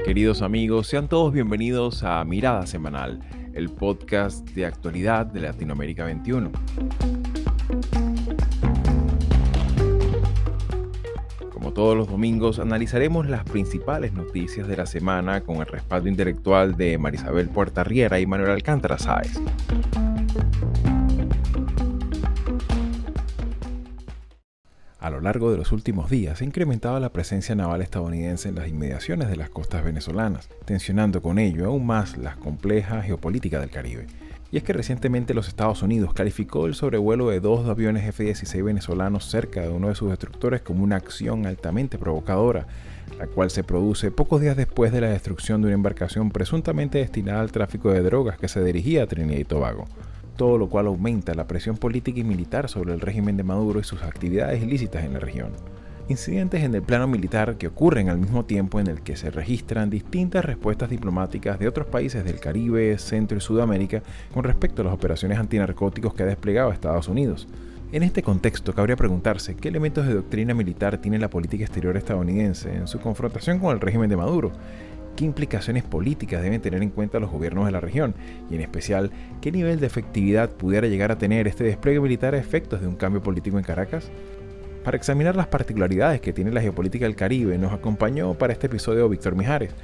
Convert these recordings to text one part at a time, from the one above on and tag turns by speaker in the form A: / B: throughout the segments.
A: Queridos amigos, sean todos bienvenidos a Mirada Semanal, el podcast de actualidad de Latinoamérica 21. Como todos los domingos, analizaremos las principales noticias de la semana con el respaldo intelectual de Marisabel Puertarriera y Manuel Alcántara Sáez. A lo largo de los últimos días se ha incrementado la presencia naval estadounidense en las inmediaciones de las costas venezolanas, tensionando con ello aún más la compleja geopolítica del Caribe. Y es que recientemente los Estados Unidos calificó el sobrevuelo de 2 aviones F-16 venezolanos cerca de uno de sus destructores como una acción altamente provocadora, la cual se produce pocos días después de la destrucción de una embarcación presuntamente destinada al tráfico de drogas que se dirigía a Trinidad y Tobago. Todo lo cual aumenta la presión política y militar sobre el régimen de Maduro y sus actividades ilícitas en la región. Incidentes en el plano militar que ocurren al mismo tiempo en el que se registran distintas respuestas diplomáticas de otros países del Caribe, Centro y Sudamérica con respecto a las operaciones antinarcóticos que ha desplegado Estados Unidos. En este contexto, cabría preguntarse qué elementos de doctrina militar tiene la política exterior estadounidense en su confrontación con el régimen de Maduro. ¿Qué implicaciones políticas deben tener en cuenta los gobiernos de la región? Y en especial, ¿qué nivel de efectividad pudiera llegar a tener este despliegue militar a efectos de un cambio político en Caracas? Para examinar las particularidades que tiene la geopolítica del Caribe, nos acompañó para este episodio Víctor Mijares,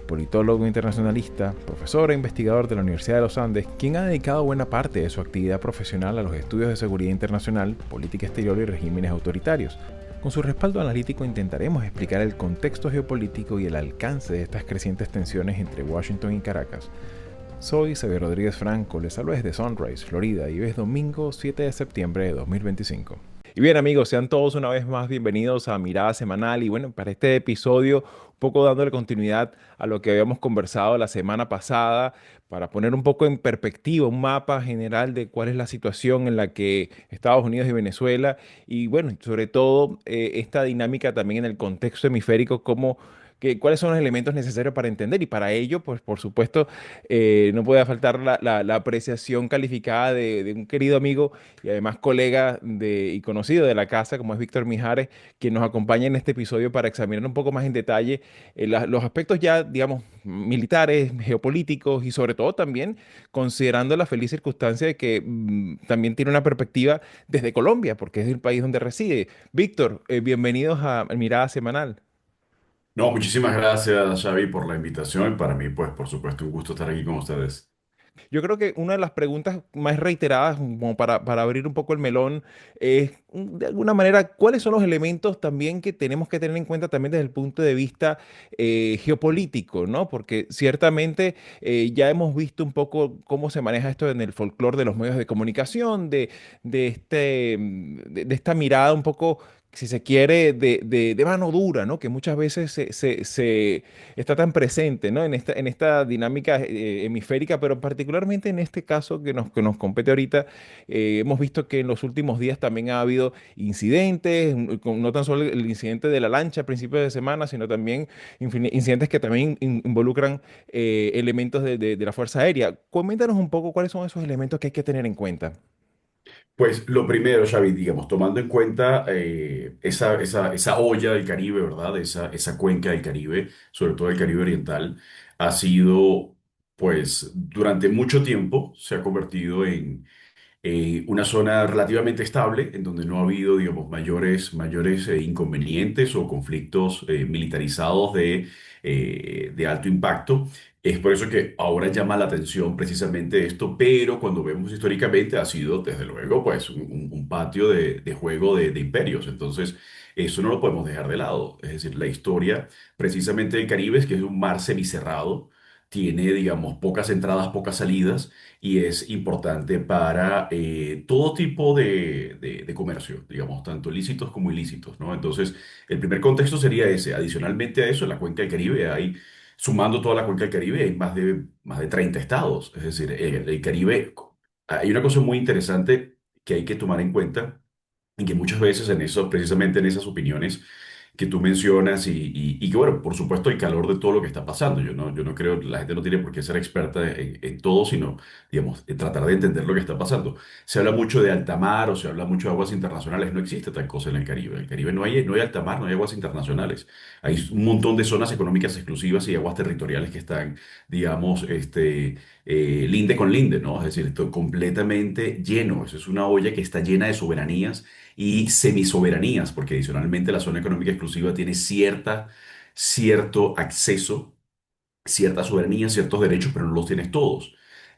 A: politólogo internacionalista, profesor e investigador de la Universidad de los Andes, quien ha dedicado buena parte de su actividad profesional a los estudios de seguridad internacional, política exterior y regímenes autoritarios. Con su respaldo analítico intentaremos explicar el contexto geopolítico y el alcance de estas crecientes tensiones entre Washington y Caracas. Soy Xavier Rodríguez Franco, les hablo desde Sunrise, Florida, y hoy es domingo 7 de septiembre de 2025. Y bien amigos, sean todos una vez más bienvenidos a Mirada Semanal y bueno, para este episodio un poco dándole continuidad a lo que habíamos conversado la semana pasada para poner un poco en perspectiva un mapa general de cuál es la situación en la que Estados Unidos y Venezuela y bueno, sobre todo esta dinámica también en el contexto hemisférico, cuáles son los elementos necesarios para entender y para ello, pues por supuesto, no puede faltar la apreciación calificada de un querido amigo y además colega y conocido de la casa, como es Víctor Mijares, quien nos acompaña en este episodio para examinar un poco más en detalle los aspectos ya, digamos, militares, geopolíticos y sobre todo también considerando la feliz circunstancia de que también tiene una perspectiva desde Colombia, porque es el país donde reside. Víctor, bienvenidos a Mirada Semanal.
B: No, muchísimas gracias, Xavi, por la invitación. Y para mí, pues, por supuesto, un gusto estar aquí con ustedes.
A: Yo creo que una de las preguntas más reiteradas, como para abrir un poco el melón, es de alguna manera, ¿cuáles son los elementos también que tenemos que tener en cuenta también desde el punto de vista geopolítico, ¿no? Porque ciertamente ya hemos visto un poco cómo se maneja esto en el folclore de los medios de comunicación, de esta mirada un poco, si se quiere, de mano dura, ¿no? Que muchas veces se está tan presente, ¿no? En esta dinámica hemisférica, pero particularmente en este caso que nos compete ahorita, hemos visto que en los últimos días también ha habido incidentes, no tan solo el incidente de la lancha a principios de semana, sino también incidentes que también involucran elementos de la Fuerza Aérea. Coméntanos un poco cuáles son esos elementos que hay que tener en cuenta.
B: Pues lo primero, Xavi, digamos, tomando en cuenta esa olla del Caribe, ¿verdad? Esa cuenca del Caribe, sobre todo el Caribe Oriental, ha sido, pues, durante mucho tiempo se ha convertido en una zona relativamente estable, en donde no ha habido, digamos, mayores inconvenientes o conflictos militarizados de alto impacto. Es por eso que ahora llama la atención precisamente esto, pero cuando vemos históricamente ha sido, desde luego, pues un patio de juego de imperios. Entonces, eso no lo podemos dejar de lado. Es decir, la historia precisamente del Caribe es que es un mar semicerrado, tiene, digamos, pocas entradas, pocas salidas y es importante para todo tipo de comercio, digamos, tanto lícitos como ilícitos, ¿no? Entonces, el primer contexto sería ese. Adicionalmente a eso, en la cuenca del Caribe hay, sumando toda la cuenca del Caribe, hay más de 30 estados. Es decir, el Caribe, hay una cosa muy interesante que hay que tomar en cuenta y que muchas veces precisamente en esas opiniones que tú mencionas y que, bueno, por supuesto, el calor de todo lo que está pasando. Yo no creo, la gente no tiene por qué ser experta en todo, sino, digamos, tratar de entender lo que está pasando. Se habla mucho de alta mar o se habla mucho de aguas internacionales. No existe tal cosa en el Caribe. En el Caribe no hay alta mar, no hay aguas internacionales. Hay un montón de zonas económicas exclusivas y aguas territoriales que están, digamos, linde con linde, ¿no? Es decir, esto completamente lleno. Eso es una olla que está llena de soberanías y semisoberanías, porque adicionalmente la zona económica exclusiva tiene cierto acceso, cierta soberanía, ciertos derechos, pero no los tienes todos.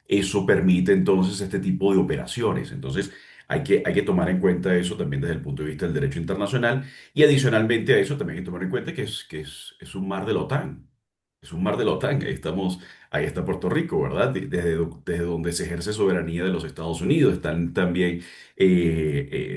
B: Eso permite entonces este tipo de operaciones. Entonces, hay que tomar en cuenta eso también desde el punto de vista del derecho internacional y adicionalmente a eso también hay que tomar en cuenta que es un mar de la OTAN. Es un mar de la OTAN. Ahí está Puerto Rico, ¿verdad? Desde donde se ejerce soberanía de los Estados Unidos. Están también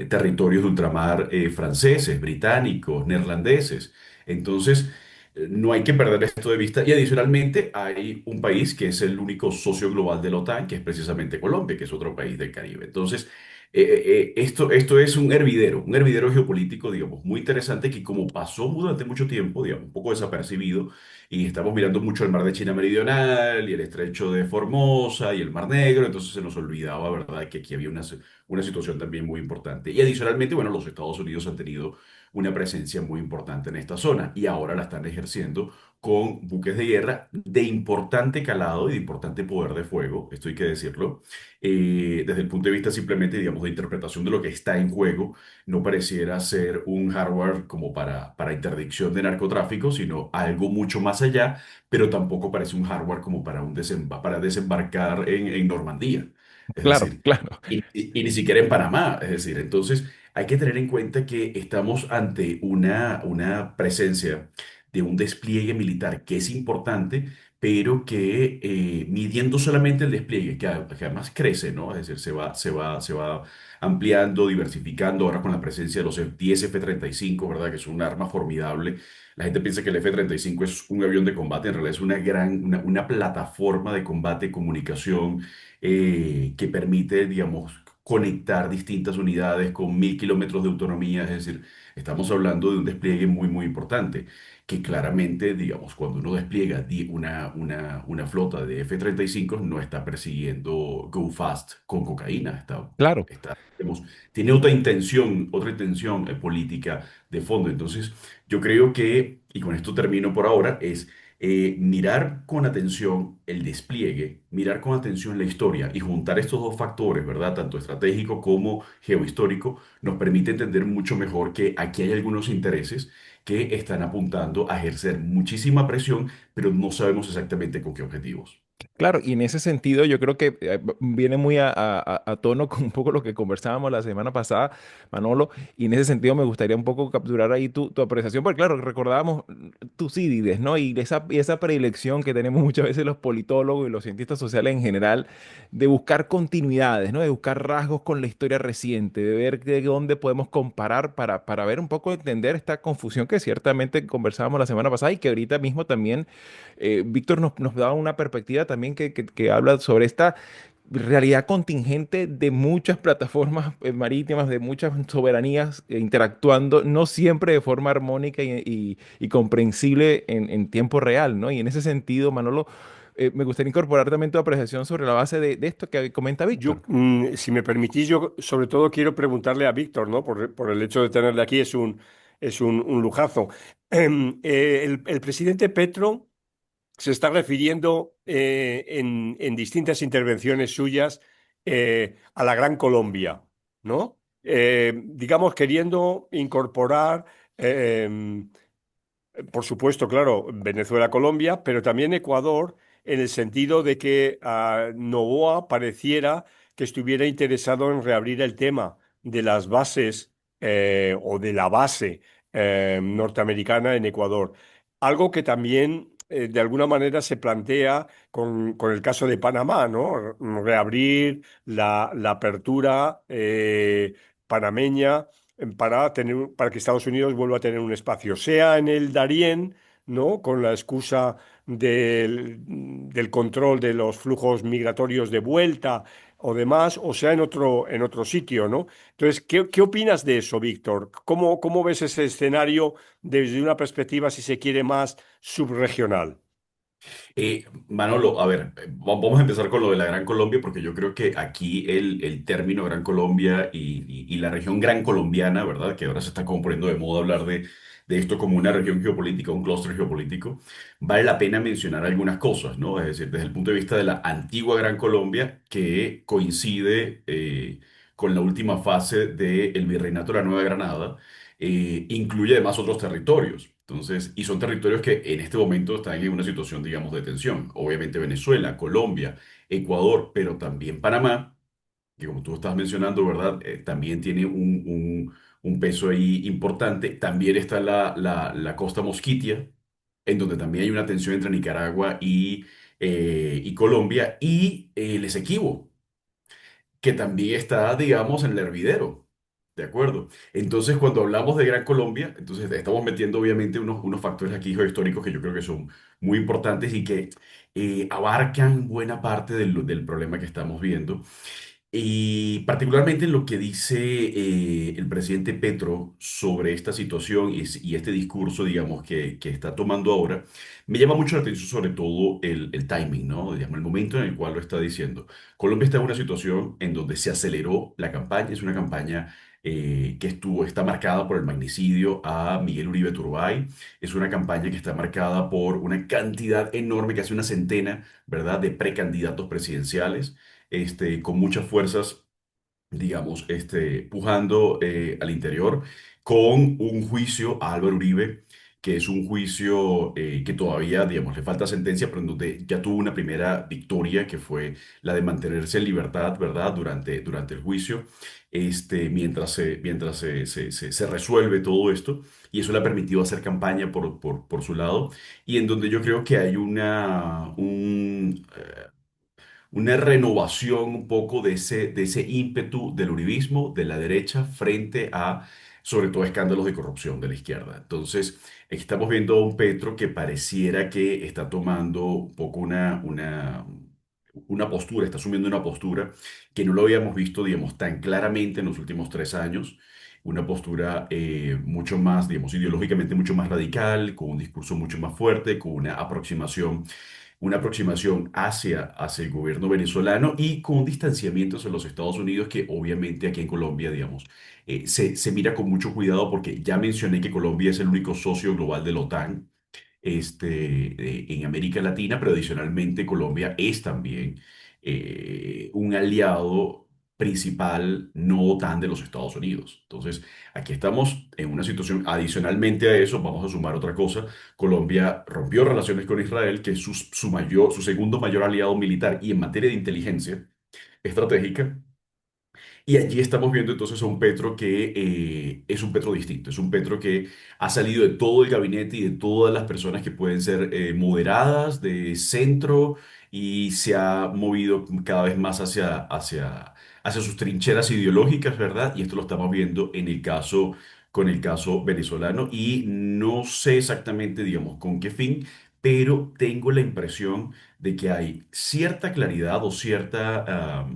B: territorios de ultramar franceses, británicos, neerlandeses. Entonces, no hay que perder esto de vista. Y adicionalmente hay un país que es el único socio global de la OTAN, que es precisamente Colombia, que es otro país del Caribe. Entonces, esto es un hervidero geopolítico, digamos, muy interesante que como pasó durante mucho tiempo, digamos, un poco desapercibido, y estamos mirando mucho el mar de China Meridional y el estrecho de Formosa y el Mar Negro, entonces se nos olvidaba, ¿verdad?, que aquí había una situación también muy importante. Y adicionalmente, bueno, los Estados Unidos han tenido una presencia muy importante en esta zona y ahora la están ejerciendo con buques de guerra de importante calado y de importante poder de fuego, esto hay que decirlo, desde el punto de vista simplemente, digamos, de interpretación de lo que está en juego, no pareciera ser un hardware como para interdicción de narcotráfico, sino algo mucho más allá, pero tampoco parece un hardware como para, para desembarcar en Normandía. Es
A: Claro,
B: decir,
A: claro.
B: y ni siquiera en Panamá. Es decir, entonces hay que tener en cuenta que estamos ante una presencia de un despliegue militar que es importante, pero que midiendo solamente el despliegue, que además crece, ¿no? Es decir, se va ampliando, diversificando, ahora con la presencia de los F-10 F-35, ¿verdad? Que es un arma formidable. La gente piensa que el F-35 es un avión de combate, en realidad es una plataforma de combate, comunicación, que permite, digamos, conectar distintas unidades con 1.000 kilómetros de autonomía. Es decir, estamos hablando de un despliegue muy, muy importante, que claramente, digamos, cuando uno despliega una flota de F-35 no está persiguiendo Go Fast con cocaína,
A: Claro.
B: digamos, tiene otra intención política de fondo. Entonces, yo creo que, y con esto termino por ahora, es mirar con atención el despliegue, mirar con atención la historia y juntar estos dos factores, ¿verdad? Tanto estratégico como geohistórico, nos permite entender mucho mejor que aquí hay algunos intereses que están apuntando a ejercer muchísima presión, pero no sabemos exactamente con qué objetivos.
A: Claro, y en ese sentido yo creo que viene muy a tono con un poco lo que conversábamos la semana pasada, Manolo, y en ese sentido me gustaría un poco capturar ahí tu apreciación, porque claro, recordábamos Tucídides, ¿no? Y esa predilección que tenemos muchas veces los politólogos y los cientistas sociales en general, de buscar continuidades, ¿no? De buscar rasgos con la historia reciente, de ver de dónde podemos comparar para ver un poco, entender esta confusión que ciertamente conversábamos la semana pasada y que ahorita mismo también Víctor nos da una perspectiva también que habla sobre esta realidad contingente de muchas plataformas marítimas, de muchas soberanías interactuando, no siempre de forma armónica y comprensible en tiempo real, ¿no? Y en ese sentido, Manolo, me gustaría incorporar también tu apreciación sobre la base de esto que comenta Víctor.
C: Si me permitís, yo sobre todo quiero preguntarle a Víctor, ¿no? Por el hecho de tenerle aquí, un lujazo. El presidente Petro se está refiriendo en distintas intervenciones suyas a la Gran Colombia, ¿no? Digamos, queriendo incorporar, por supuesto, claro, Venezuela, Colombia, pero también Ecuador, en el sentido de que Noboa pareciera que estuviera interesado en reabrir el tema de las bases o de la base norteamericana en Ecuador. Algo que también de alguna manera se plantea con el caso de Panamá, ¿no? Reabrir la apertura panameña para que Estados Unidos vuelva a tener un espacio, sea en el Darién, ¿no? Con la excusa del control de los flujos migratorios de vuelta o demás, o sea en otro sitio, ¿no? Entonces, ¿qué opinas de eso, Víctor? ¿Cómo ves ese escenario desde una perspectiva, si se quiere, más subregional?
B: Manolo, a ver, vamos a empezar con lo de la Gran Colombia, porque yo creo que aquí el término Gran Colombia y la región Gran Colombiana, ¿verdad? Que ahora se está como poniendo de moda hablar de esto como una región geopolítica, un clúster geopolítico, vale la pena mencionar algunas cosas, ¿no? Es decir, desde el punto de vista de la antigua Gran Colombia, que coincide con la última fase del Virreinato de la Nueva Granada, incluye además otros territorios. Entonces, y son territorios que en este momento están en una situación, digamos, de tensión. Obviamente Venezuela, Colombia, Ecuador, pero también Panamá, que como tú estás mencionando, ¿verdad? También tiene un peso ahí importante. También está la costa Mosquitia, en donde también hay una tensión entre Nicaragua y Colombia, y el Esequibo, que también está, digamos, en el hervidero. ¿De acuerdo? Entonces, cuando hablamos de Gran Colombia, entonces estamos metiendo obviamente unos factores aquí geohistóricos que yo creo que son muy importantes y que abarcan buena parte del problema que estamos viendo. Y particularmente en lo que dice el presidente Petro sobre esta situación y este discurso, digamos, que está tomando ahora, me llama mucho la atención sobre todo el timing, ¿no? Digamos, el momento en el cual lo está diciendo. Colombia está en una situación en donde se aceleró la campaña, es una campaña está marcada por el magnicidio a Miguel Uribe Turbay, es una campaña que está marcada por una cantidad enorme, casi una centena, ¿verdad?, de precandidatos presidenciales con muchas fuerzas, digamos, pujando al interior, con un juicio a Álvaro Uribe, que es un juicio que todavía, digamos, le falta sentencia, pero en donde ya tuvo una primera victoria, que fue la de mantenerse en libertad, ¿verdad?, durante el juicio, mientras se resuelve todo esto, y eso le ha permitido hacer campaña por su lado, y en donde yo creo que hay una renovación un poco de ese ímpetu del uribismo, de la derecha, frente a, sobre todo, escándalos de corrupción de la izquierda. Entonces, estamos viendo a un Petro que pareciera que está tomando un poco una postura, está asumiendo una postura que no lo habíamos visto, digamos, tan claramente en los últimos 3 años. Una postura mucho más, digamos, ideológicamente mucho más radical, con un discurso mucho más fuerte, con una aproximación hacia el gobierno venezolano y con un distanciamiento hacia los Estados Unidos que obviamente aquí en Colombia, digamos, se mira con mucho cuidado porque ya mencioné que Colombia es el único socio global de la OTAN en América Latina, pero adicionalmente Colombia es también un aliado principal no OTAN de los Estados Unidos. Entonces, aquí estamos en una situación, adicionalmente a eso, vamos a sumar otra cosa. Colombia rompió relaciones con Israel, que es su segundo mayor aliado militar y en materia de inteligencia estratégica. Y allí estamos viendo entonces a un Petro que es un Petro distinto, es un Petro que ha salido de todo el gabinete y de todas las personas que pueden ser moderadas, de centro, y se ha movido cada vez más hacia sus trincheras ideológicas, ¿verdad? Y esto lo estamos viendo con el caso venezolano, y no sé exactamente, digamos, con qué fin, pero tengo la impresión de que hay cierta claridad o cierta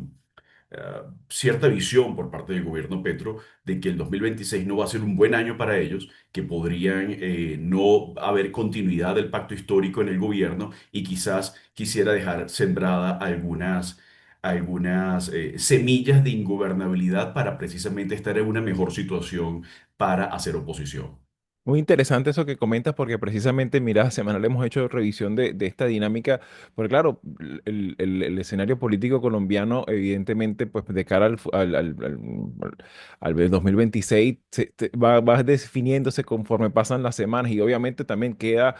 B: visión por parte del gobierno Petro de que el 2026 no va a ser un buen año para ellos, que podrían no haber continuidad del pacto histórico en el gobierno y quizás quisiera dejar sembrada algunas semillas de ingobernabilidad para precisamente estar en una mejor situación para hacer oposición.
A: Muy interesante eso que comentas porque precisamente, mira, semanal hemos hecho revisión de esta dinámica, porque claro, el escenario político colombiano, evidentemente, pues de cara al 2026 va definiéndose conforme pasan las semanas y obviamente también queda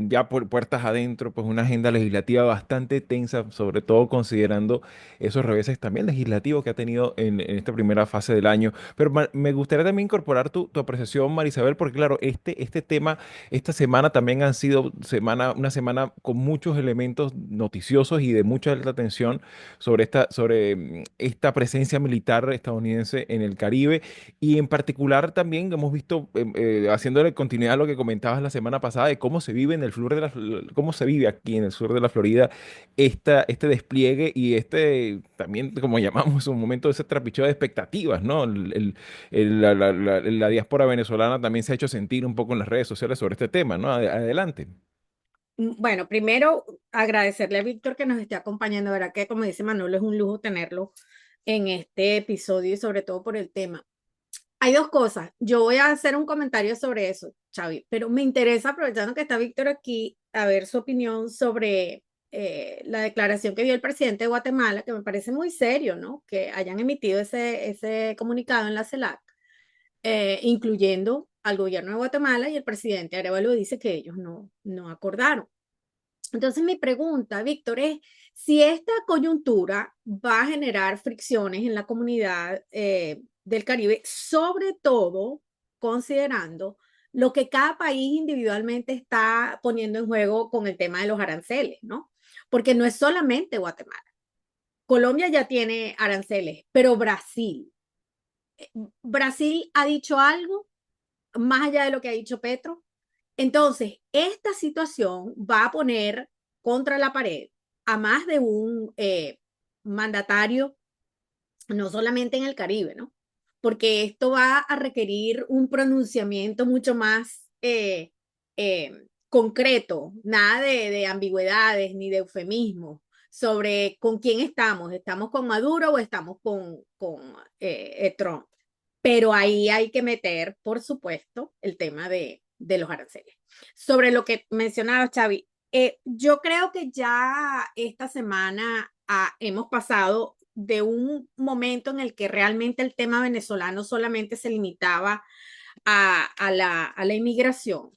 A: ya por puertas adentro, pues una agenda legislativa bastante tensa, sobre todo considerando esos reveses también legislativos que ha tenido en esta primera fase del año. Pero me gustaría también incorporar tu apreciación, Marisabel, porque claro, este tema, esta semana también han sido una semana con muchos elementos noticiosos y de mucha alta tensión sobre esta presencia militar estadounidense en el Caribe. Y en particular también hemos visto, haciéndole continuidad a lo que comentabas la semana pasada, de cómo se vive en el sur de cómo se vive aquí en el sur de la Florida este despliegue y también, como llamamos un momento, ese trapicheo de expectativas, ¿no? La diáspora venezolana también se ha hecho sentir un poco en las redes sociales sobre este tema, ¿no? Adelante.
D: Bueno, primero agradecerle a Víctor que nos esté acompañando, ¿verdad? Que como dice Manolo, es un lujo tenerlo en este episodio y sobre todo por el tema. Hay dos cosas. Yo voy a hacer un comentario sobre eso, Xavi, pero me interesa, aprovechando que está Víctor aquí, a ver su opinión sobre la declaración que dio el presidente de Guatemala, que me parece muy serio, ¿no? Que hayan emitido ese comunicado en la CELAC, incluyendo al gobierno de Guatemala, y el presidente Arevalo dice que ellos no acordaron. Entonces mi pregunta, Víctor, es si esta coyuntura va a generar fricciones en la comunidad del Caribe, sobre todo considerando lo que cada país individualmente está poniendo en juego con el tema de los aranceles, ¿no? Porque no es solamente Guatemala. Colombia ya tiene aranceles, pero Brasil ha dicho algo más allá de lo que ha dicho Petro. Entonces, esta situación va a poner contra la pared a más de un mandatario, no solamente en el Caribe, ¿no? Porque esto va a requerir un pronunciamiento mucho más concreto, nada de ambigüedades ni de eufemismos sobre con quién estamos. ¿Estamos con Maduro o estamos con Trump? Pero ahí hay que meter, por supuesto, el tema de los aranceles. Sobre lo que mencionaba Xavi, yo creo que ya esta semana hemos pasado de un momento en el que realmente el tema venezolano solamente se limitaba a la inmigración.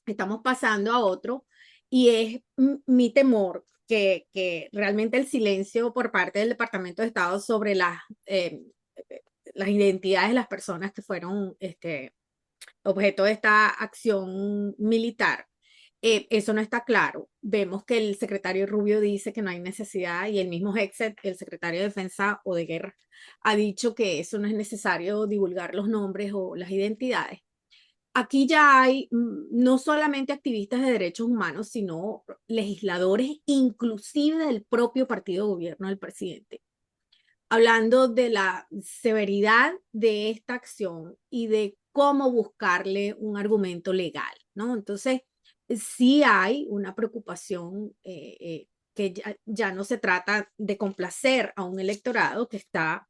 D: Estamos pasando a otro y es mi temor que realmente el silencio por parte del Departamento de Estado sobre las identidades de las personas que fueron objeto de esta acción militar. Eso no está claro. Vemos que el secretario Rubio dice que no hay necesidad y el mismo Hexet, el secretario de Defensa o de Guerra, ha dicho que eso no es necesario divulgar los nombres o las identidades. Aquí ya hay no solamente activistas de derechos humanos, sino legisladores, inclusive del propio partido de gobierno del presidente, hablando de la severidad de esta acción y de cómo buscarle un argumento legal, ¿no? Entonces, sí hay una preocupación que ya no se trata de complacer a un electorado que está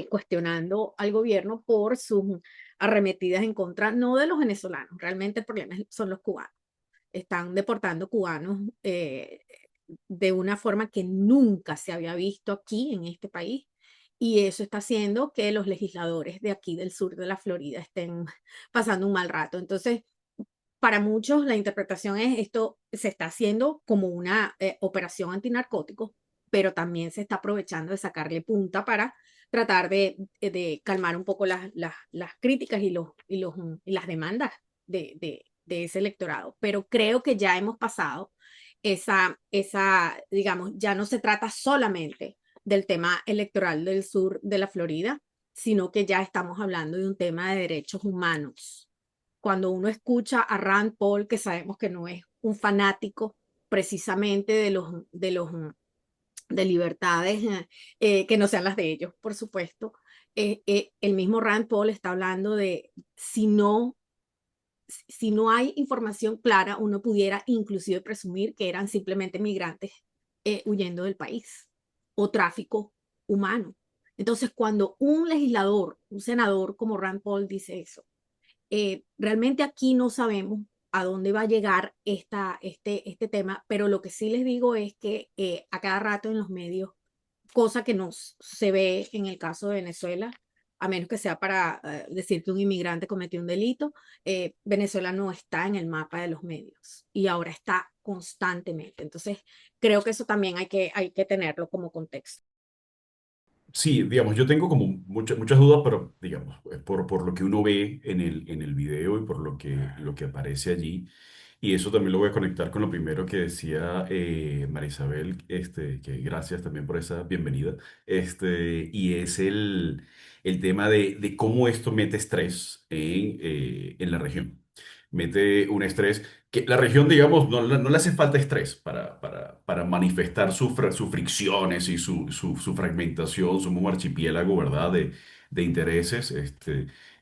D: cuestionando al gobierno por sus arremetidas en contra, no de los venezolanos, realmente el problema son los cubanos. Están deportando cubanos de una forma que nunca se había visto aquí en este país. Y eso está haciendo que los legisladores de aquí del sur de la Florida estén pasando un mal rato. Entonces, para muchos la interpretación es esto se está haciendo como una operación antinarcóticos, pero también se está aprovechando de sacarle punta para tratar de calmar un poco las críticas y las demandas de ese electorado. Pero creo que ya hemos pasado digamos, ya no se trata solamente del tema electoral del sur de la Florida, sino que ya estamos hablando de un tema de derechos humanos. Cuando uno escucha a Rand Paul, que sabemos que no es un fanático precisamente de libertades que no sean las de ellos, por supuesto, el mismo Rand Paul está hablando de si no hay información clara, uno pudiera inclusive presumir que eran simplemente migrantes huyendo del país o tráfico humano. Entonces, cuando un legislador, un senador como Rand Paul dice eso, realmente aquí no sabemos a dónde va a llegar este tema, pero lo que sí les digo es que a cada rato en los medios, cosa que no se ve en el caso de Venezuela, a menos que sea para decir que un inmigrante cometió un delito, Venezuela no está en el mapa de los medios y ahora está constantemente. Entonces, creo que eso también hay que tenerlo como contexto.
B: Sí, digamos, yo tengo como muchas dudas, pero digamos, por lo que uno ve en el video y por lo que aparece allí, y eso también lo voy a conectar con lo primero que decía María Isabel, que gracias también por esa bienvenida, y es el tema de cómo esto mete estrés en la región. mete un estrés que la región, digamos, no le hace falta estrés para manifestar sus fricciones y su fragmentación. Somos un archipiélago, ¿verdad? De intereses.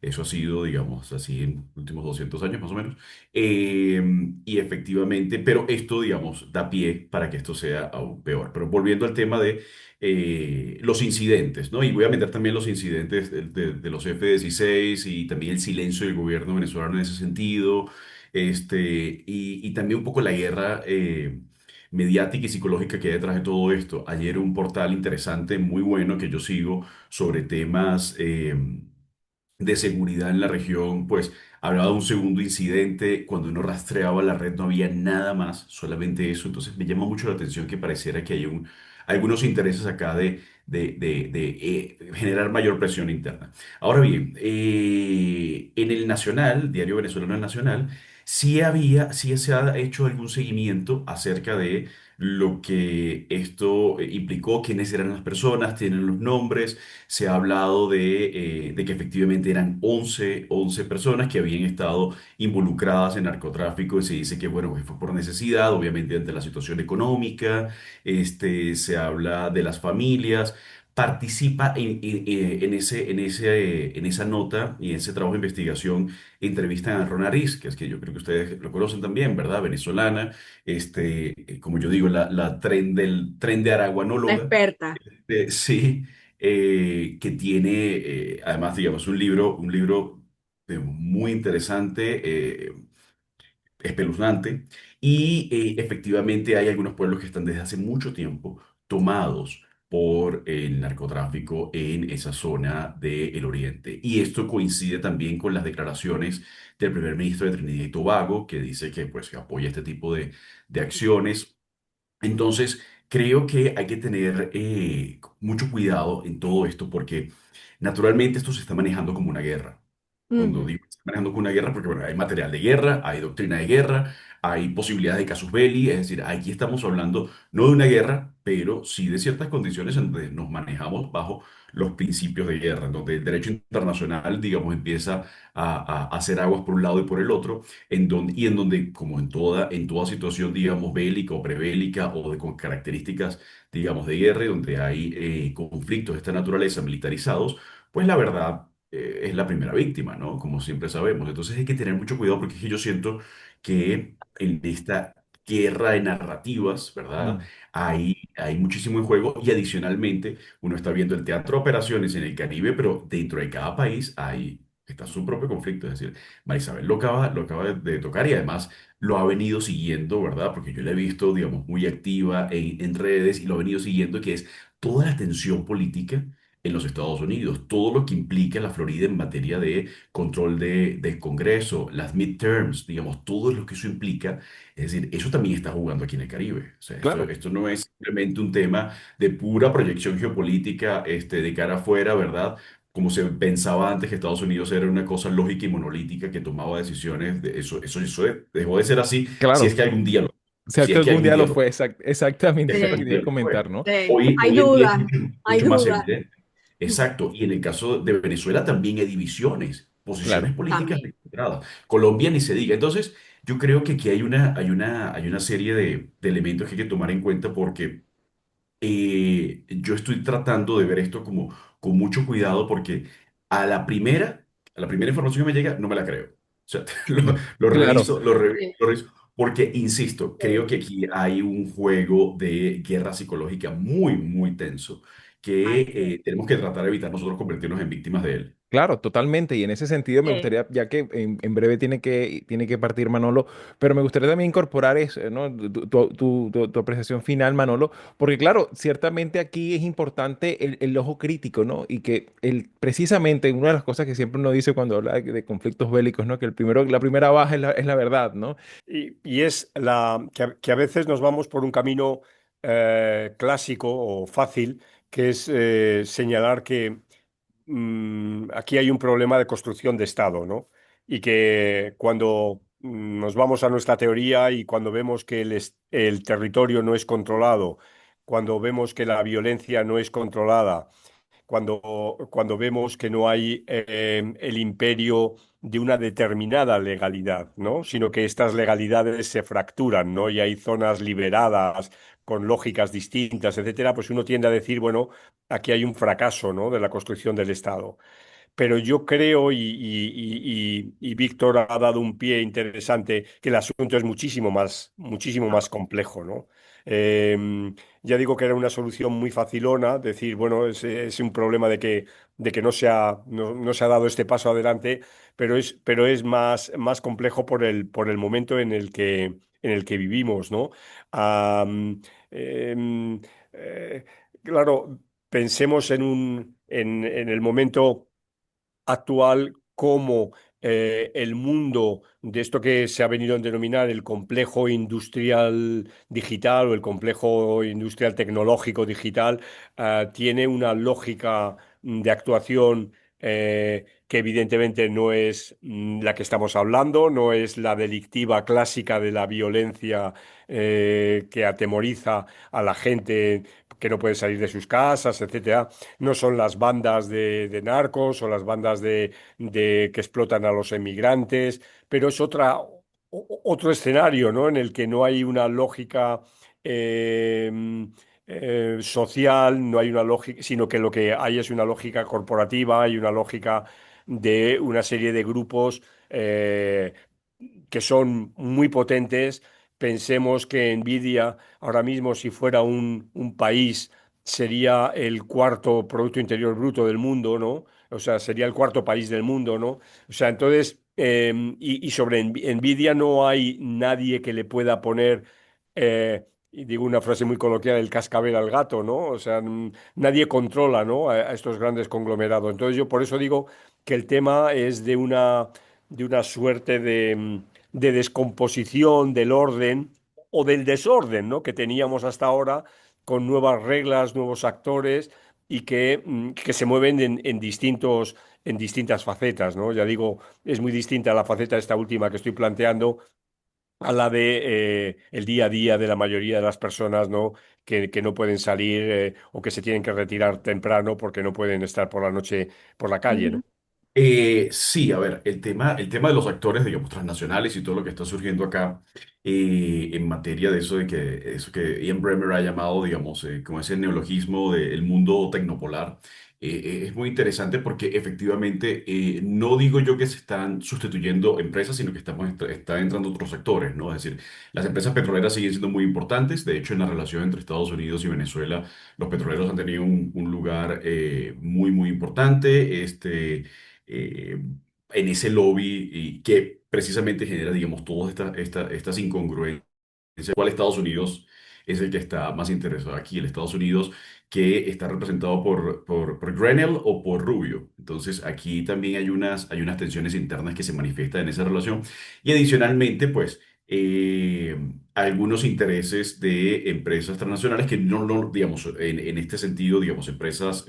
B: Eso ha sido, digamos, así en los últimos 200 años más o menos. Eh, y efectivamente, pero esto, digamos, da pie para que esto sea aún peor. Pero volviendo al tema de los incidentes, ¿no? Y voy a meter también los incidentes de los F-16 y también el silencio del gobierno venezolano en ese sentido, y también un poco la guerra mediática y psicológica que hay detrás de todo esto. Ayer un portal interesante, muy bueno, que yo sigo sobre temas de seguridad en la región, pues hablaba de un segundo incidente, cuando uno rastreaba la red no había nada más, solamente eso, entonces me llama mucho la atención que pareciera que hay algunos intereses acá de generar mayor presión interna. Ahora bien, en el Nacional, Diario Venezolano El Nacional, sí se ha hecho algún seguimiento acerca de lo que esto implicó, quiénes eran las personas, tienen los nombres. Se ha hablado de que efectivamente eran once personas que habían estado involucradas en narcotráfico y se dice que, bueno, que fue por necesidad, obviamente ante la situación económica. Se habla de las familias. Participa en esa nota y en ese trabajo de investigación. Entrevistan a Rona Riz, que es que yo creo que ustedes lo conocen también, ¿verdad? Venezolana, como yo digo, la tren de
D: La
B: araguanóloga.
D: experta.
B: Sí, que tiene además, digamos, un libro muy interesante, espeluznante, y efectivamente hay algunos pueblos que están desde hace mucho tiempo tomados por el narcotráfico en esa zona del Oriente. Y esto coincide también con las declaraciones del primer ministro de Trinidad y Tobago, que dice que, pues, que apoya este tipo de acciones. Entonces, creo que hay que tener mucho cuidado en todo esto porque naturalmente esto se está manejando como una guerra. Cuando
D: Ujú.
B: digo que se está manejando como una guerra, porque bueno, hay material de guerra, hay doctrina de guerra, hay posibilidades de casus belli, es decir, aquí estamos hablando no de una guerra, pero sí de ciertas condiciones en donde nos manejamos bajo los principios de guerra, en donde el derecho internacional, digamos, empieza a hacer aguas por un lado y por el otro en donde, como en toda situación, digamos, bélica o prebélica o con características, digamos, de guerra, y donde hay conflictos de esta naturaleza militarizados, pues la verdad es la primera víctima, ¿no? Como siempre sabemos. Entonces hay que tener mucho cuidado porque es que yo siento que en esta guerra de narrativas, ¿verdad?
A: Mm,
B: Hay muchísimo en juego y adicionalmente uno está viendo el teatro de operaciones en el Caribe, pero dentro de cada país está su propio conflicto. Es decir, Marisabel lo acaba de tocar y además lo ha venido siguiendo, ¿verdad? Porque yo la he visto, digamos, muy activa en redes y lo ha venido siguiendo, que es toda la tensión política en los Estados Unidos, todo lo que implica la Florida en materia de control del Congreso, las midterms, digamos, todo lo que eso implica. Es decir, eso también está jugando aquí en el Caribe. O sea,
A: claro.
B: esto no es simplemente un tema de pura proyección geopolítica, de cara afuera, ¿verdad? Como se pensaba antes que Estados Unidos era una cosa lógica y monolítica que tomaba decisiones, eso dejó de ser así, si es
A: Claro,
B: que algún día lo,
A: o sea
B: si
A: que
B: es que
A: algún
B: algún
A: día lo
B: día lo,
A: fue, exactamente,
B: es
A: eso
B: que
A: es lo que
B: algún
A: quería
B: día lo fue.
A: comentar, ¿no?
D: Sí.
B: Hoy
D: Hay
B: en día es
D: dudas,
B: mucho,
D: hay
B: mucho más
D: dudas.
B: evidente. Exacto. Y en el caso de Venezuela también hay divisiones, posiciones
A: Claro,
B: políticas
D: También.
B: encontradas. Colombia ni se diga. Entonces, yo creo que aquí hay una serie de elementos que hay que tomar en cuenta porque yo estoy tratando de ver esto como con mucho cuidado porque a la primera, a la primera información que me llega, no me la creo. O sea, lo
A: claro.
B: reviso, lo reviso,
D: Sí,
B: lo reviso, porque, insisto, creo
D: sí.
B: que aquí hay un juego de guerra psicológica muy, muy tenso que
D: Así es.
B: tenemos que tratar de evitar nosotros convertirnos en víctimas de él.
A: Claro, totalmente. Y en ese sentido me
D: Sí.
A: gustaría, ya que en breve tiene que partir Manolo, pero me gustaría también incorporar eso, ¿no? Tu apreciación final, Manolo, porque claro, ciertamente aquí es importante el ojo crítico, ¿no? Y que precisamente una de las cosas que siempre uno dice cuando habla de conflictos bélicos, ¿no? Que la primera baja es la verdad, ¿no?
C: Y es que a veces nos vamos por un camino clásico o fácil, que es señalar que aquí hay un problema de construcción de Estado, ¿no? Y que cuando nos vamos a nuestra teoría y cuando vemos que el territorio no es controlado, cuando vemos que la violencia no es controlada, cuando vemos que no hay el imperio de una determinada legalidad, ¿no? Sino que estas legalidades se fracturan, ¿no? Y hay zonas liberadas con lógicas distintas, etcétera, pues uno tiende a decir, bueno, aquí hay un fracaso, ¿no? De la construcción del Estado. Pero yo creo, y Víctor ha dado un pie interesante, que el asunto es muchísimo más complejo, ¿no? Ya digo que era una solución muy facilona, decir, bueno, es un problema de que no se ha dado este paso adelante, pero es más complejo por el momento en el que vivimos, ¿no? Am, em, eh, claro, pensemos en el momento actual como el mundo de esto que se ha venido a denominar el complejo industrial digital o el complejo industrial tecnológico digital, tiene una lógica de actuación que evidentemente no es la que estamos hablando, no es la delictiva clásica de la violencia que atemoriza a la gente que no puede salir de sus casas, etcétera. No son las bandas de narcos o las bandas que explotan a los emigrantes, pero es otro escenario, ¿no? En el que no hay una lógica social, no hay una lógica, sino que lo que hay es una lógica corporativa, hay una lógica de una serie de grupos que son muy potentes. Pensemos que Nvidia ahora mismo, si fuera un país, sería el cuarto Producto Interior Bruto del mundo, ¿no? O sea, sería el cuarto país del mundo, ¿no? O sea, entonces, y sobre Nvidia no hay nadie que le pueda poner, y digo una frase muy coloquial, el cascabel al gato, ¿no? O sea, nadie controla, ¿no? A estos grandes conglomerados. Entonces, yo por eso digo que el tema es de una suerte de descomposición del orden o del desorden, ¿no? Que teníamos hasta ahora con nuevas reglas, nuevos actores y que se mueven en distintas facetas, ¿no? Ya digo, es muy distinta la faceta esta última que estoy planteando a la de el día a día de la mayoría de las personas, ¿no? Que no pueden salir o que se tienen que retirar temprano porque no pueden estar por la noche por la calle, ¿no?
D: Ujú,
B: Sí, a ver, el tema de los actores, digamos, transnacionales y todo lo que está surgiendo acá en materia de eso que Ian Bremmer ha llamado, digamos, como ese neologismo del mundo tecnopolar, es muy interesante porque efectivamente no digo yo que se están sustituyendo empresas, sino que están entrando otros sectores, ¿no? Es decir, las empresas petroleras siguen siendo muy importantes. De hecho, en la relación entre Estados Unidos y Venezuela, los petroleros han tenido un lugar muy importante. En ese lobby y que precisamente genera, digamos, todas estas incongruencias. ¿Cuál Estados Unidos es el que está más interesado aquí? El Estados Unidos que está representado por Grenell o por Rubio. Entonces, aquí también hay unas tensiones internas que se manifiestan en esa relación. Y adicionalmente, pues, algunos intereses de empresas transnacionales que no digamos, en este sentido, digamos, empresas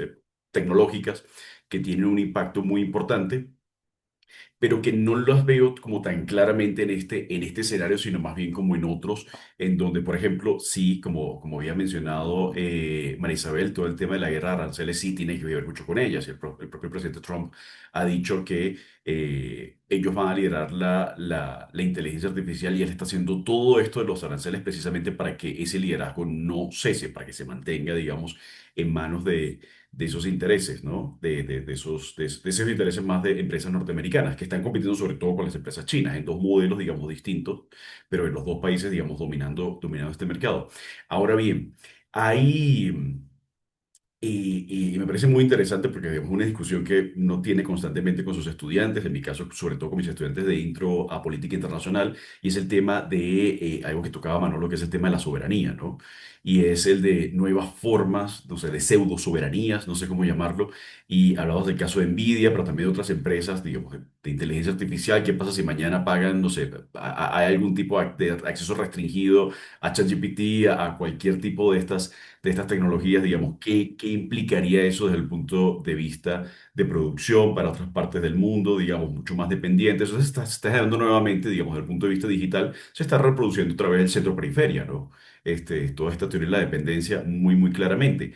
B: tecnológicas que tienen un impacto muy importante, pero que no las veo como tan claramente en este escenario, sino más bien como en otros, en donde, por ejemplo, sí, como había mencionado María Isabel, todo el tema de la guerra de aranceles sí tiene que ver mucho con ellas. El propio presidente Trump ha dicho que ellos van a liderar la inteligencia artificial y él está haciendo todo esto de los aranceles precisamente para que ese liderazgo no cese, para que se mantenga, digamos, en manos de esos intereses, ¿no? De esos intereses más de empresas norteamericanas que están compitiendo sobre todo con las empresas chinas en dos modelos, digamos, distintos, pero en los dos países, digamos, dominando este mercado. Ahora bien, hay... y me parece muy interesante porque digamos, es una discusión que no tiene constantemente con sus estudiantes, en mi caso, sobre todo con mis estudiantes de intro a política internacional, y es el tema de algo que tocaba Manolo, que es el tema de la soberanía, ¿no? Y es el de nuevas formas, no sé, de pseudo soberanías, no sé cómo llamarlo, y hablamos del caso de Nvidia, pero también de otras empresas, digamos, de inteligencia artificial. ¿Qué pasa si mañana pagan, no sé, hay algún tipo de acceso restringido a ChatGPT, a cualquier tipo de estas tecnologías, digamos, ¿qué implicaría eso desde el punto de vista de producción para otras partes del mundo, digamos, mucho más dependientes? Entonces se está generando nuevamente, digamos, desde el punto de vista digital, se está reproduciendo otra vez el centro-periferia, ¿no? Toda esta teoría de la dependencia muy claramente.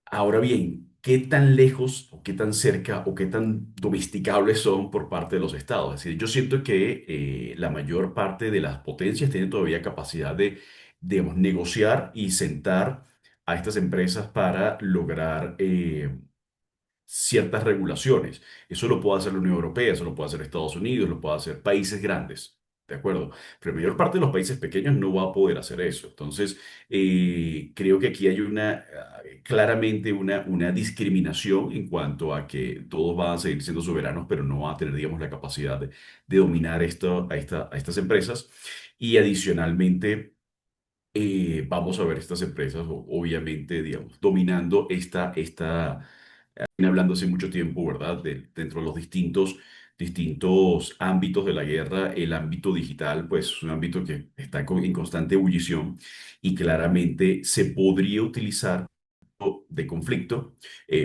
B: Ahora bien, qué tan lejos o qué tan cerca o qué tan domesticables son por parte de los estados. Es decir, yo siento que la mayor parte de las potencias tienen todavía capacidad de, digamos, negociar y sentar a estas empresas para lograr ciertas regulaciones. Eso lo puede hacer la Unión Europea, eso lo puede hacer Estados Unidos, lo puede hacer países grandes. ¿De acuerdo? Pero la mayor parte de los países pequeños no va a poder hacer eso. Entonces, creo que aquí hay claramente una discriminación en cuanto a que todos van a seguir siendo soberanos, pero no van a tener, digamos, la capacidad de dominar a estas empresas. Y adicionalmente, vamos a ver estas empresas, obviamente, digamos, dominando viene hablando hace mucho tiempo, ¿verdad? Dentro de los distintos ámbitos de la guerra, el ámbito digital, pues es un ámbito que está en constante ebullición y claramente se podría utilizar de conflicto,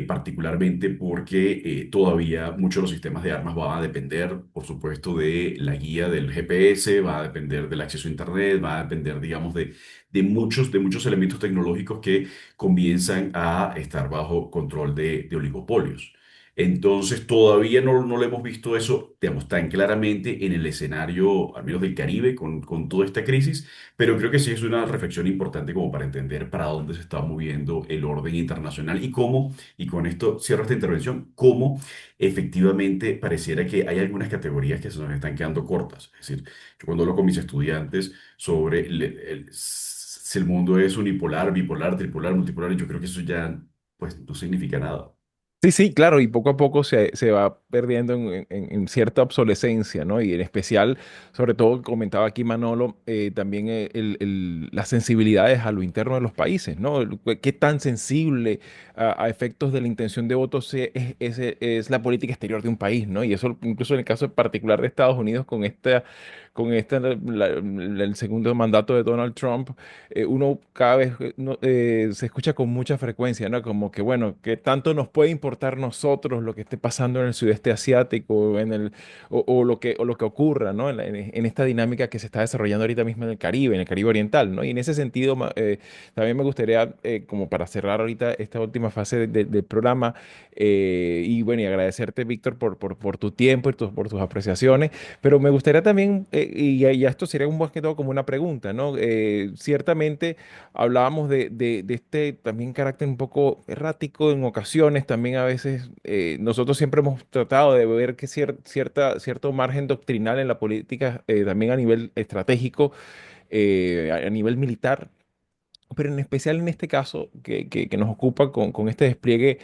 B: particularmente porque todavía muchos de los sistemas de armas van a depender, por supuesto, de la guía del GPS, va a depender del acceso a Internet, va a depender, digamos, de muchos elementos tecnológicos que comienzan a estar bajo control de oligopolios. Entonces, todavía no lo hemos visto eso, digamos, tan claramente en el escenario, al menos del Caribe, con toda esta crisis, pero creo que sí es una reflexión importante como para entender para dónde se está moviendo el orden internacional y cómo, y con esto cierro esta intervención, cómo efectivamente pareciera que hay algunas categorías que se nos están quedando cortas. Es decir, yo cuando hablo con mis estudiantes sobre si el mundo es unipolar, bipolar, tripolar, multipolar, yo creo que eso ya pues no significa nada.
A: Sí, sí, claro, y poco a poco se va perdiendo en cierta obsolescencia, ¿no? Y en especial, sobre todo, comentaba aquí Manolo, también las sensibilidades a lo interno de los países, ¿no? Qué tan sensible a efectos de la intención de voto es la política exterior de un país, ¿no? Y eso incluso en el caso particular de Estados Unidos el segundo mandato de Donald Trump, uno cada vez se escucha con mucha frecuencia, ¿no? Como que, bueno, ¿qué tanto nos puede importar nosotros lo que esté pasando en el sudeste asiático, o lo que ocurra, ¿no? En esta dinámica que se está desarrollando ahorita mismo en el Caribe oriental, ¿no? Y en ese sentido, también me gustaría, como para cerrar ahorita esta última fase del programa, y bueno, y agradecerte, Víctor, por tu tiempo y por tus apreciaciones. Pero me gustaría también, y esto sería un más que todo como una pregunta, ¿no? Ciertamente hablábamos de este también carácter un poco errático en ocasiones, también a veces nosotros siempre hemos tratado de ver que cierto margen doctrinal en la política, también a nivel estratégico, a nivel militar, pero en especial en este caso que nos ocupa con este despliegue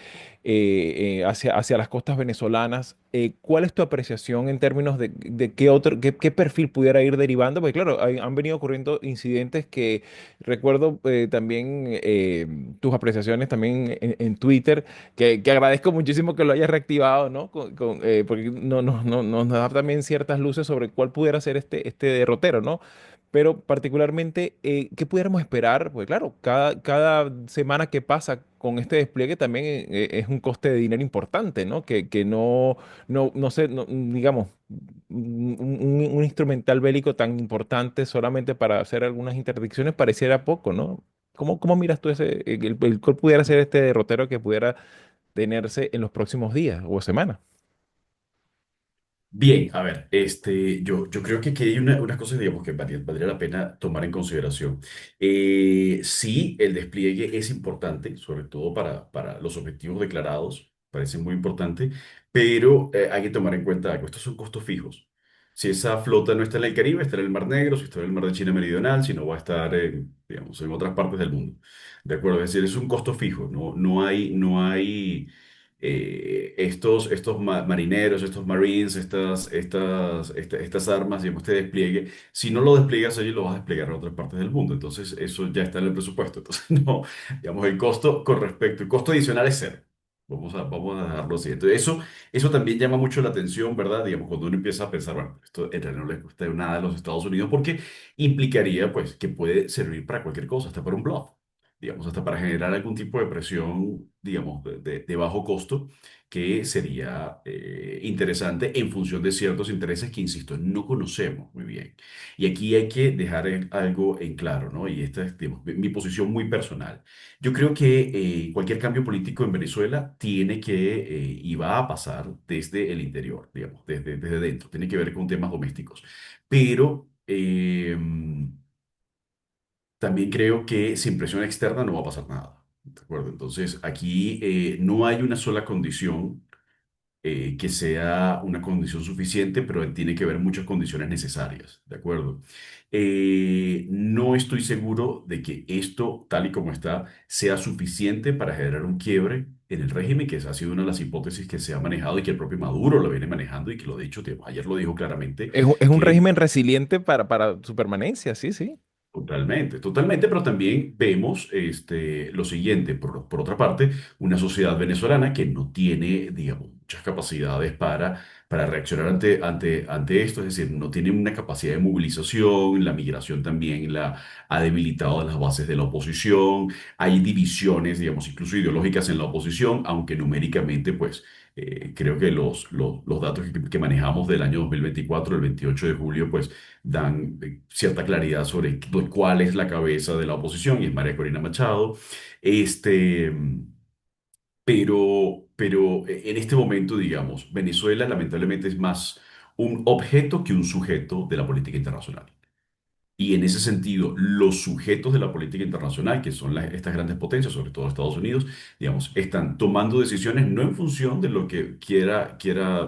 A: hacia las costas venezolanas. ¿Cuál es tu apreciación en términos de qué perfil pudiera ir derivando? Porque claro, han venido ocurriendo incidentes que recuerdo, también tus apreciaciones también en Twitter, que agradezco muchísimo que lo hayas reactivado, ¿no? Porque nos da también ciertas luces sobre cuál pudiera ser este derrotero, ¿no? Pero particularmente, ¿qué pudiéramos esperar? Pues claro, cada semana que pasa con este despliegue también es un coste de dinero importante, ¿no? Que no sé, digamos, un instrumental bélico tan importante solamente para hacer algunas interdicciones pareciera poco, ¿no? ¿Cómo miras tú cuál pudiera ser este derrotero que pudiera tenerse en los próximos días o semanas?
B: Bien, a ver, yo creo que aquí hay unas cosas, digamos, que valdría la pena tomar en consideración. Sí, el despliegue es importante, sobre todo para los objetivos declarados, parece muy importante, pero hay que tomar en cuenta algo, estos son costos fijos. Si esa flota no está en el Caribe, está en el Mar Negro, si está en el Mar de China Meridional, si no va a estar, digamos, en otras partes del mundo. ¿De acuerdo? Es decir, es un costo fijo, no hay marineros, estos marines, estas armas, digamos, este despliegue, si no lo despliegas allí, lo vas a desplegar en otras partes del mundo. Entonces, eso ya está en el presupuesto. Entonces, no, digamos, el costo adicional es cero. Vamos a dejarlo así. Entonces, eso también llama mucho la atención, ¿verdad? Digamos, cuando uno empieza a pensar, bueno, esto en realidad no le cuesta nada a los Estados Unidos porque implicaría, pues, que puede servir para cualquier cosa, hasta para un bluff. digamos, hasta para generar algún tipo de presión, digamos, de bajo costo, que sería interesante en función de ciertos intereses que, insisto, no conocemos muy bien. Y aquí hay que dejar algo en claro, ¿no? Y esta es, digamos, mi posición muy personal. Yo creo que cualquier cambio político en Venezuela tiene que y va a pasar desde el interior, digamos, desde dentro, tiene que ver con temas domésticos. Pero también creo que sin presión externa no va a pasar nada. ¿De acuerdo? Entonces, aquí no hay una sola condición que sea una condición suficiente, pero tiene que haber muchas condiciones necesarias, ¿de acuerdo? No estoy seguro de que esto, tal y como está, sea suficiente para generar un quiebre en el régimen, que esa ha sido una de las hipótesis que se ha manejado y que el propio Maduro lo viene manejando y que lo ha dicho, ayer lo dijo claramente,
A: Es un
B: que
A: régimen resiliente para su permanencia, sí, sí.
B: totalmente, totalmente, pero también vemos lo siguiente, por otra parte, una sociedad venezolana que no tiene, digamos, muchas capacidades para reaccionar ante esto, es decir, no tiene una capacidad de movilización, la migración también ha debilitado las bases de la oposición, hay divisiones, digamos, incluso ideológicas en la oposición, aunque numéricamente, pues, creo que los datos que manejamos del año 2024, el 28 de julio, pues, dan cierta claridad sobre cuál es la cabeza de la oposición, y es María Corina Machado. Este, pero en este momento, digamos, Venezuela lamentablemente es más un objeto que un sujeto de la política internacional. Y en ese sentido, los sujetos de la política internacional, que son estas grandes potencias, sobre todo Estados Unidos, digamos, están tomando decisiones no en función de lo que quiera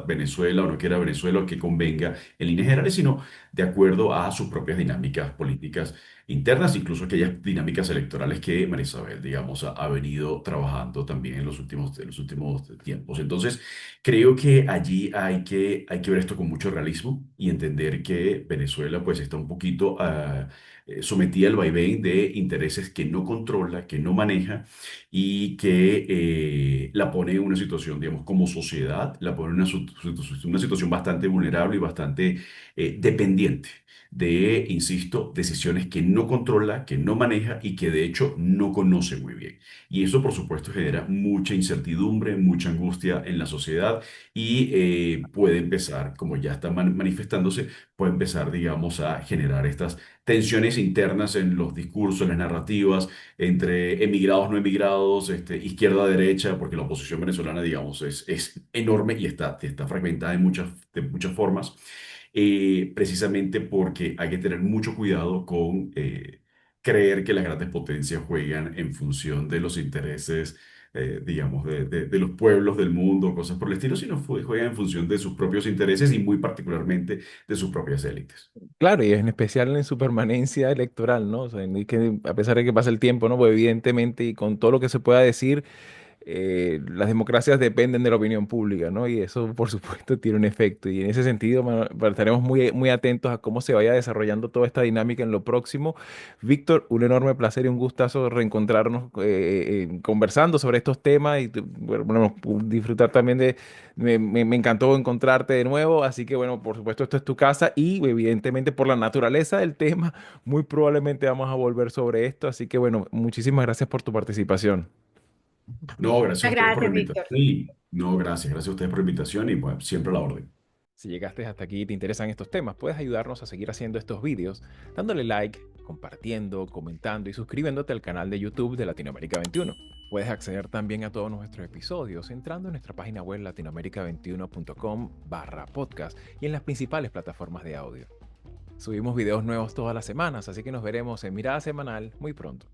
B: Venezuela o no quiera Venezuela o que convenga en líneas generales, sino de acuerdo a sus propias dinámicas políticas internas, incluso aquellas dinámicas electorales que María Isabel, digamos, ha venido trabajando también en los últimos tiempos. Entonces, creo que allí hay que ver esto con mucho realismo y entender que Venezuela pues está un poquito sometida al vaivén de intereses que no controla, que no maneja y que la pone en una situación, digamos, como sociedad, la pone en una situación bastante vulnerable y bastante dependiente de, insisto, decisiones que no controla, que no maneja y que de hecho no conoce muy bien. Y eso, por supuesto, genera mucha incertidumbre, mucha angustia en la sociedad y puede empezar, como ya está manifestándose, puede empezar, digamos, a generar estas tensiones internas en los discursos, en las narrativas, entre emigrados, no emigrados, izquierda, derecha, porque la oposición venezolana, digamos, es enorme y está fragmentada de muchas formas, precisamente porque hay que tener mucho cuidado con creer que las grandes potencias juegan en función de los intereses digamos, de los pueblos del mundo, cosas por el estilo, sino juegan en función de sus propios intereses y muy particularmente de sus propias élites.
A: Claro, y en especial en su permanencia electoral, ¿no? O sea, y que a pesar de que pase el tiempo, ¿no? Pues evidentemente, y con todo lo que se pueda decir, las democracias dependen de la opinión pública, ¿no? Y eso, por supuesto, tiene un efecto. Y en ese sentido, estaremos muy, muy atentos a cómo se vaya desarrollando toda esta dinámica en lo próximo. Víctor, un enorme placer y un gustazo reencontrarnos conversando sobre estos temas y bueno, disfrutar también me encantó encontrarte de nuevo, así que bueno, por supuesto, esto es tu casa y evidentemente por la naturaleza del tema, muy probablemente vamos a volver sobre esto, así que bueno, muchísimas gracias por tu participación.
B: No, gracias a
D: Muchas
B: ustedes por la
D: gracias,
B: invitación.
D: Víctor.
B: Y no, gracias a ustedes por la invitación y pues siempre a la orden.
A: Si llegaste hasta aquí y te interesan estos temas, puedes ayudarnos a seguir haciendo estos vídeos dándole like, compartiendo, comentando y suscribiéndote al canal de YouTube de Latinoamérica 21. Puedes acceder también a todos nuestros episodios entrando en nuestra página web latinoamerica21.com/podcast y en las principales plataformas de audio. Subimos videos nuevos todas las semanas, así que nos veremos en Mirada Semanal muy pronto.